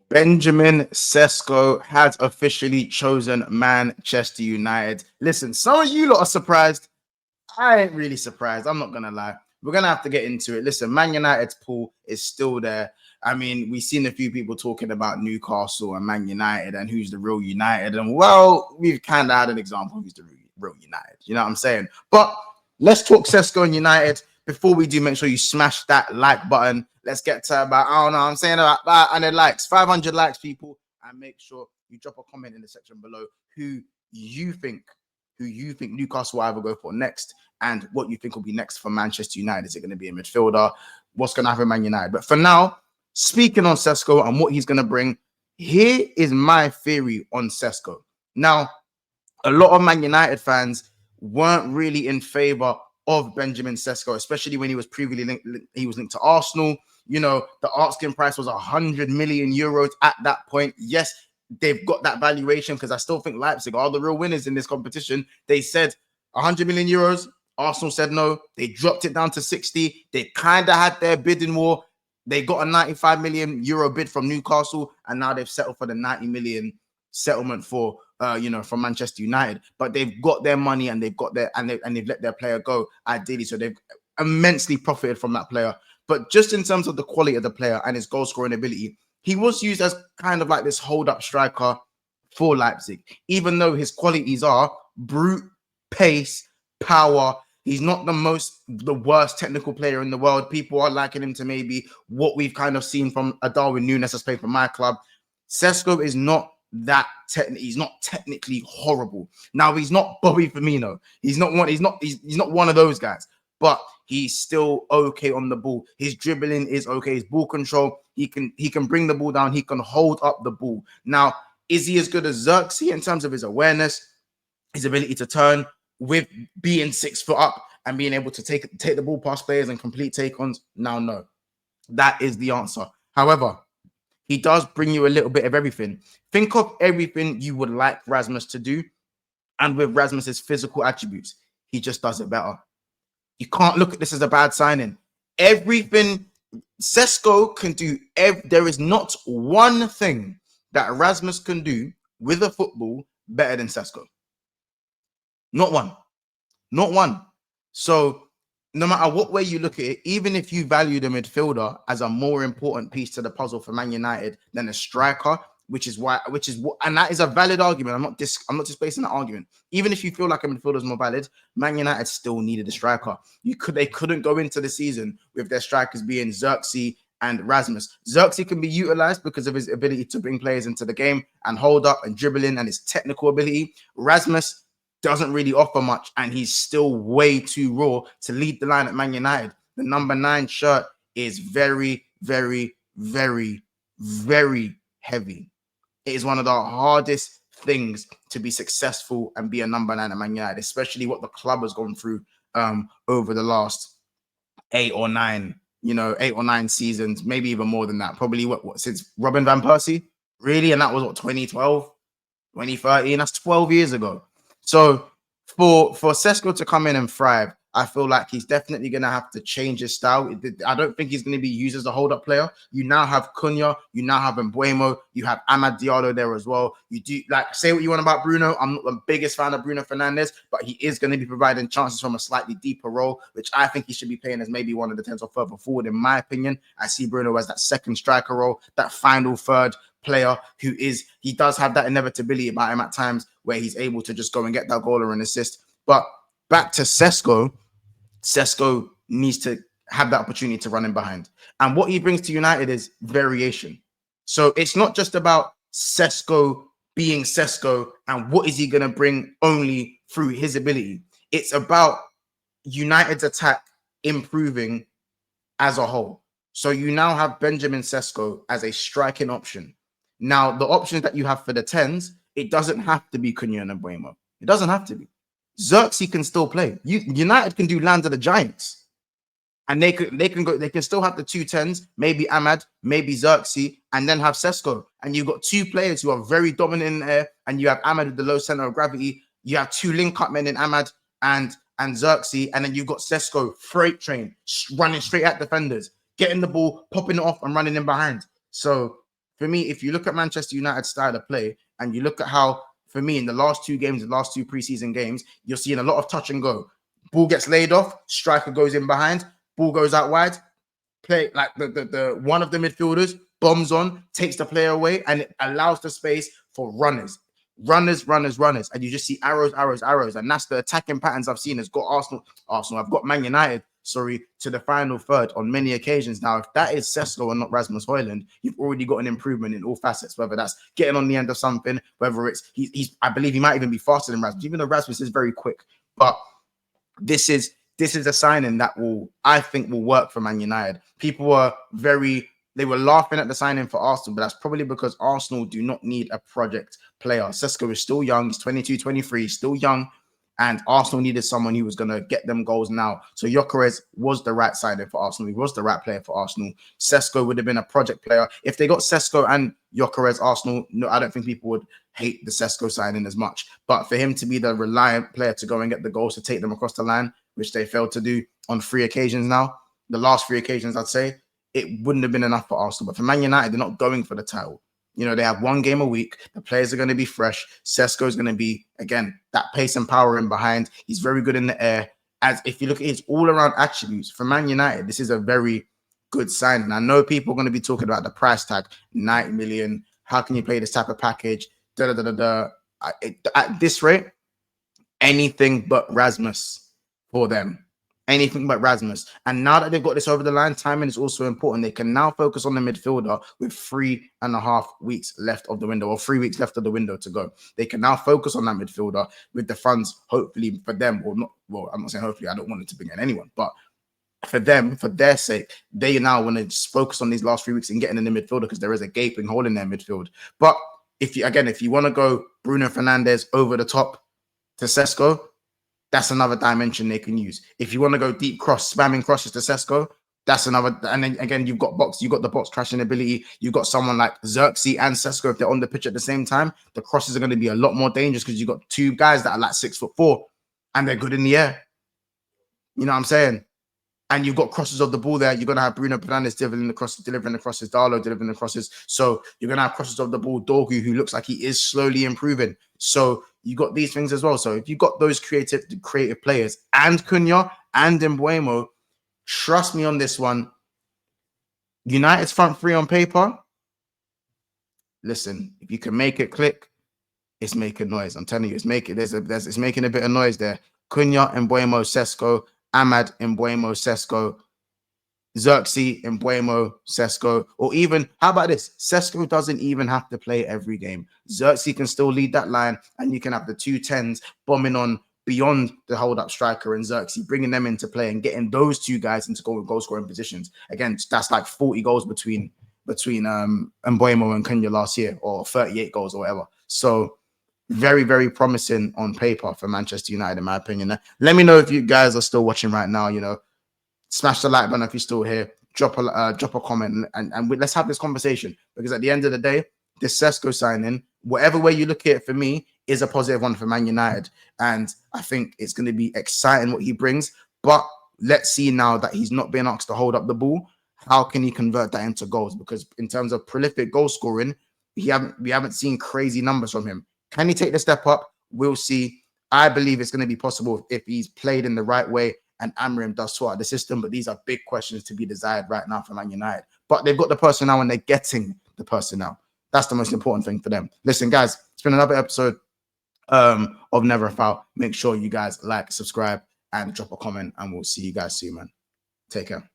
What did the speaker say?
Benjamin Sesko has officially chosen Manchester United. Listen, some of you lot are surprised. I ain't really surprised. I'm not gonna lie. We're gonna have to get into it. Listen, Man United's pool is still there. I mean, we've seen a few people talking about Newcastle and Man United and who's the real United. And well, we've kind of had an example of who's the real United. You know what I'm saying? But let's talk Sesko and United. Before we do, make sure you smash that like button. Let's get to about, I don't know, I'm saying about 500 likes, 500 likes, people. And make sure you drop a comment in the section below you think who you think Newcastle will either go for next and what you think will be next for Manchester United. Is it going to be a midfielder? What's going to happen Man United? But for now, speaking on Sesko and what he's going to bring, here is my theory on Sesko. Now, a lot of Man United fans weren't really in favor of Benjamin Sesko, especially when he was previously linked to Arsenal. You know, the asking price was 100 million euros at that point. Yes, they've got that valuation because I still think Leipzig are the real winners in this competition. They said 100 million euros. Arsenal said no. They dropped it down to 60. They kind of had their bidding war. They got a 95 million euro bid from Newcastle, and now they've settled for the 90 million settlement for from Manchester United. But they've got their money and they've got their and they've let their player go ideally. So they've immensely profited from that player. But just in terms of the quality of the player and his goal scoring ability, he was used as kind of like this hold-up striker for Leipzig, even though his qualities are brute, pace, power. He's not the worst technical player in the world. People are liking him to maybe what we've kind of seen from a Darwin Núñez has played for my club. Sesko is not that he's not technically horrible. Now he's not Bobby Firmino. He's not one of those guys, but he's still okay on the ball. His dribbling is okay. His ball control, he can bring the ball down. He can hold up the ball. Now, is he as good as Xerxes in terms of his awareness, his ability to turn with being 6 foot up and being able to take the ball past players and complete take-ons? Now, no. That is the answer. However, he does bring you a little bit of everything. Think of everything you would like Rasmus to do, and with Rasmus's physical attributes, he just does it better. You can't look at this as a bad signing. Everything Sesko can do, there is not one thing that Rasmus can do with a football better than Sesko. Not one. Not one. So no matter what way you look at it, even if you value the midfielder as a more important piece to the puzzle for Man United than a striker, and that is a valid argument. I'm not displacing that argument. Even if you feel like a midfielder is more valid, Man United still needed a striker. They couldn't go into the season with their strikers being Xerxes and Rasmus. Xerxes can be utilized because of his ability to bring players into the game and hold up and dribbling and his technical ability. Rasmus doesn't really offer much, and he's still way too raw to lead the line at Man United. The number 9 shirt is very, very, very, very heavy. It is one of the hardest things to be successful and be a number 9 at Man United, especially what the club has gone through over the last 8 or 9 seasons, maybe even more than that. Probably what since Robin van Persie, really, and that was what 2012, 2013. That's 12 years ago. So for Sesko to come in and thrive, I feel like he's definitely going to have to change his style. I don't think he's going to be used as a hold-up player. You now have Cunha, you now have Mbeumo, you have Amad Diallo there as well. You do say what you want about Bruno. I'm not the biggest fan of Bruno Fernandes, but he is going to be providing chances from a slightly deeper role, which I think he should be playing as maybe one of the 10s or further forward. In my opinion, I see Bruno as that second striker role, that final third player he does have that inevitability about him at times where he's able to just go and get that goal or an assist. But back to Sesko needs to have that opportunity to run in behind. And what he brings to United is variation. So it's not just about Sesko being Sesko and what is he going to bring only through his ability. It's about United's attack improving as a whole. So you now have Benjamin Sesko as a striking option. Now, the options that you have for the 10s, it doesn't have to be Cunha and Mbeumo. It doesn't have to be. Xerxes can still play. United can do Land of the Giants, and they can still have the 2 10s, maybe Amad, maybe Xerxes, and then have Sesko. And you've got 2 players who are very dominant in the air, and you have Amad with the low center of gravity. You have 2 link-up men in Amad and Xerxes, and then you've got Sesko, freight train, running straight at defenders, getting the ball, popping it off, and running in behind. So for me, if you look at Manchester United's style of play and you look at how, for me, in the last two games, the last two preseason games, you're seeing a lot of touch and go. Ball gets laid off, striker goes in behind, ball goes out wide, play like the one of the midfielders bombs on, takes the player away, and it allows the space for runners. Runners, and you just see arrows, and that's the attacking patterns I've seen. Has got Arsenal. I've got Man United, to the final third on many occasions. Now, if that is Sesko and not Rasmus Højlund, you've already got an improvement in all facets. Whether that's getting on the end of something, whether it's he's I believe he might even be faster than Rasmus, even though Rasmus is very quick. But this is a signing that I think will work for Man United. People they were laughing at the signing for Arsenal, but that's probably because Arsenal do not need a project player. Sesko is still young. He's 22, 23, still young. And Arsenal needed someone who was going to get them goals now. So Gyökeres was the right signing for Arsenal. He was the right player for Arsenal. Sesko would have been a project player. If they got Sesko and Gyökeres, Arsenal, no, I don't think people would hate the Sesko signing as much. But for him to be the reliant player to go and get the goals, to take them across the line, which they failed to do on 3 occasions now, the last 3 occasions, I'd say, it wouldn't have been enough for Arsenal. But for Man United, they're not going for the title. You know, they have 1 game a week. The players are going to be fresh. Sesko is going to be, again, that pace and power in behind. He's very good in the air. As if you look at his all-around attributes, for Man United, this is a very good sign. And I know people are going to be talking about the price tag, 90 million. How can you play this type of package? At this rate, anything but Rasmus for them. Anything but Rasmus. And now that they've got this over the line, timing is also important. They can now focus on the midfielder with 3.5 weeks left of the window, or 3 weeks left of the window to go. They can now focus on that midfielder with the funds, hopefully for them, or not. Well, I'm not saying hopefully, I don't want it to bring in anyone, but for them, for their sake, they now want to just focus on these last 3 weeks and getting in the midfielder, because there is a gaping hole in their midfield. But if you want to go Bruno Fernandes over the top to Sesko, that's another dimension they can use. If you want to go deep cross, spamming crosses to Sesko, that's another. And then again, you've got the box crashing ability. You've got someone like Xerxes and Sesko. If they're on the pitch at the same time, the crosses are going to be a lot more dangerous, because you've got 2 guys that are like 6'4" and they're good in the air. You know what I'm saying? And you've got crosses of the ball there. You're going to have Bruno Fernandes delivering the crosses, Darlow delivering the crosses. So you're going to have crosses of the ball. Dorgu, who looks like he is slowly improving. So you got these things as well. So if you got those creative players and Cunha and Mbeumo, trust me on this one. United's front 3 on paper. Listen, if you can make it click, it's making noise. I'm telling you, it's making a bit of noise there. Cunha, Mbeumo, Sesko, Ahmad, Mbeumo, Sesko, Xerxes, Mbeumo, Sesko, or even, how about this? Sesko doesn't even have to play every game. Xerxes can still lead that line, and you can have the 2 10s bombing on beyond the hold-up striker and Xerxes, bringing them into play and getting those 2 guys into goal-scoring positions. Again, that's like 40 goals between Mbeumo and Cunha last year, or 38 goals or whatever. So very, very promising on paper for Manchester United, in my opinion. Let me know if you guys are still watching right now. You know, smash the like button if you're still here. Drop a comment, and let's have this conversation, because at the end of the day, this Sesko signing, whatever way you look at it, for me, is a positive one for Man United. And I think it's going to be exciting what he brings. But let's see now that he's not being asked to hold up the ball, how can he convert that into goals? Because in terms of prolific goal scoring, we haven't seen crazy numbers from him. Can he take the step up? We'll see. I believe it's going to be possible if he's played in the right way and Amorim does sort out the system. But these are big questions to be desired right now for Man United. But they've got the personnel and they're getting the personnel. That's the most important thing for them. Listen, guys, it's been another episode of Never a Foul. Make sure you guys like, subscribe, and drop a comment, and we'll see you guys soon, man. Take care.